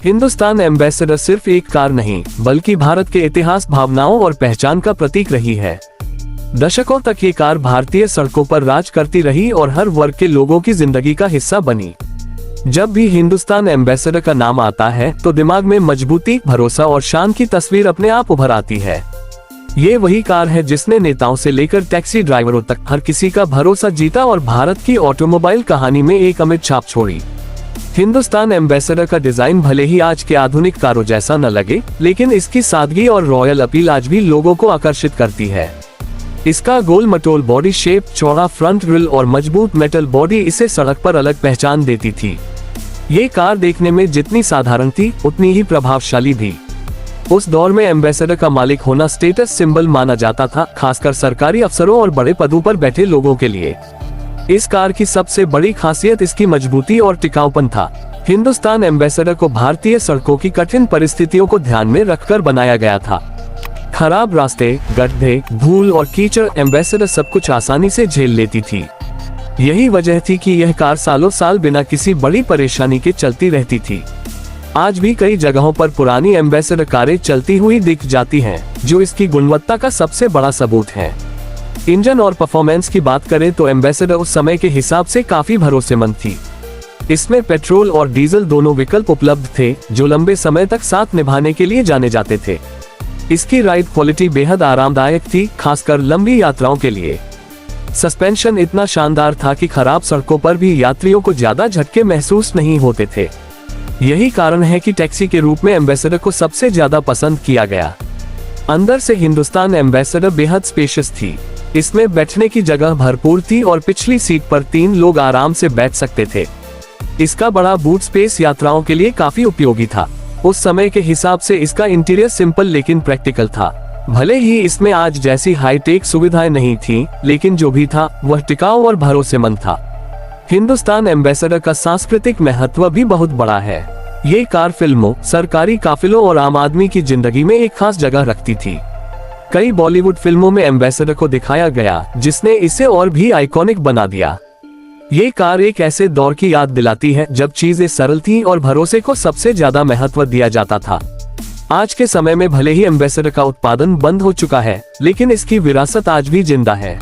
Hindustan ambassador सिर्फ एक car नहीं, बल्कि भारत के इतिहास, भावनाओं और पहचान का प्रतीक रही है। दशकों तक ये कार भारतीय सड़कों पर राज करती रही और हर वर्ग के लोगों की जिंदगी का हिस्सा बनी। जब भी हिंदुस्तान एम्बेसडर का नाम आता है तो दिमाग में मजबूती, भरोसा और शान की तस्वीर अपने आप उभर आती है। ये वही कार है जिसने नेताओं से लेकर टैक्सी ड्राइवरों तक हर किसी का भरोसा जीता और भारत की ऑटोमोबाइल कहानी में एक अमिट छाप छोड़ी। हिंदुस्तान एम्बेसडर का डिजाइन भले ही आज के आधुनिक कारों जैसा न लगे, लेकिन इसकी सादगी और रॉयल अपील आज भी लोगों को आकर्षित करती है। इसका गोल मटोल बॉडी शेप, चौड़ा फ्रंट ग्रिल और मजबूत मेटल बॉडी इसे सड़क पर अलग पहचान देती थी। ये कार देखने में जितनी साधारण थी, उतनी ही प्रभावशाली भी। उस दौर में एम्बेसडर का मालिक होना स्टेटस सिंबल माना जाता था, खासकर सरकारी अफसरों और बड़े पदों पर बैठे लोगों के लिए। इस कार की सबसे बड़ी खासियत इसकी मजबूती और टिकाऊपन था। हिंदुस्तान एम्बेसडर को भारतीय सड़कों की कठिन परिस्थितियों को ध्यान में रखकर बनाया गया था। खराब रास्ते, गड्ढे, धूल और कीचड़, एम्बेसडर सब कुछ आसानी से झेल लेती थी। यही वजह थी कि यह कार सालों साल बिना किसी बड़ी परेशानी के चलती रहती थी। आज भी कई जगहों पर पुरानी एम्बेसडर कारें चलती हुई दिख जाती हैं, जो इसकी गुणवत्ता का सबसे बड़ा सबूत है। इंजन और परफॉर्मेंस की बात करें तो एम्बेसडर उस समय के हिसाब से काफी भरोसेमंद थी। इसमें पेट्रोल और डीजल दोनों विकल्प उपलब्ध थे, जो लंबे समय तक साथ निभाने के लिए जाने जाते थे। इसकी राइड क्वालिटी बेहद आरामदायक थी, खासकर लंबी यात्राओं के लिए। सस्पेंशन इतना शानदार था कि खराब सड़कों पर भी यात्रियों को ज्यादा झटके महसूस नहीं होते थे। यही कारण है कि टैक्सी के रूप में एम्बेसडर को सबसे ज्यादा पसंद किया गया। अंदर से हिंदुस्तान एम्बेसडर बेहद स्पेशियस थी। इसमें बैठने की जगह भरपूर थी और पिछली सीट पर 3 लोग आराम से बैठ सकते थे। इसका बड़ा बूट स्पेस यात्राओं के लिए काफी उपयोगी था। उस समय के हिसाब से इसका इंटीरियर सिंपल लेकिन प्रैक्टिकल था। भले ही इसमें आज जैसी हाईटेक सुविधाएं नहीं थी, लेकिन जो भी था वह टिकाऊ और भरोसेमंद था। हिंदुस्तान एम्बेसडर का सांस्कृतिक महत्व भी बहुत बड़ा है। ये कार फिल्मों, सरकारी काफिलों और आम आदमी की जिंदगी में एक खास जगह रखती थी। कई बॉलीवुड फिल्मों में एम्बेसडर को दिखाया गया, जिसने इसे और भी आइकॉनिक बना दिया। ये कार एक ऐसे दौर की याद दिलाती है जब चीजें सरल थीं और भरोसे को सबसे ज्यादा महत्व दिया जाता था। आज के समय में भले ही एम्बेसडर का उत्पादन बंद हो चुका है, लेकिन इसकी विरासत आज भी जिंदा है।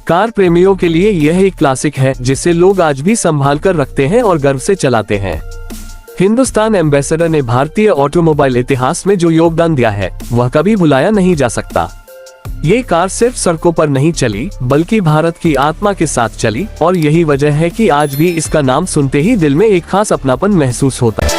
कार प्रेमियों के लिए यह एक क्लासिक है, जिसे लोग आज भी संभाल कर रखते हैं और गर्व से चलाते हैं। हिंदुस्तान एम्बेसडर ने भारतीय ऑटोमोबाइल इतिहास में जो योगदान दिया है, वह कभी भुलाया नहीं जा सकता। ये कार सिर्फ सड़कों पर नहीं चली, बल्कि भारत की आत्मा के साथ चली, और यही वजह है कि आज भी इसका नाम सुनते ही दिल में एक खास अपनापन महसूस होता है।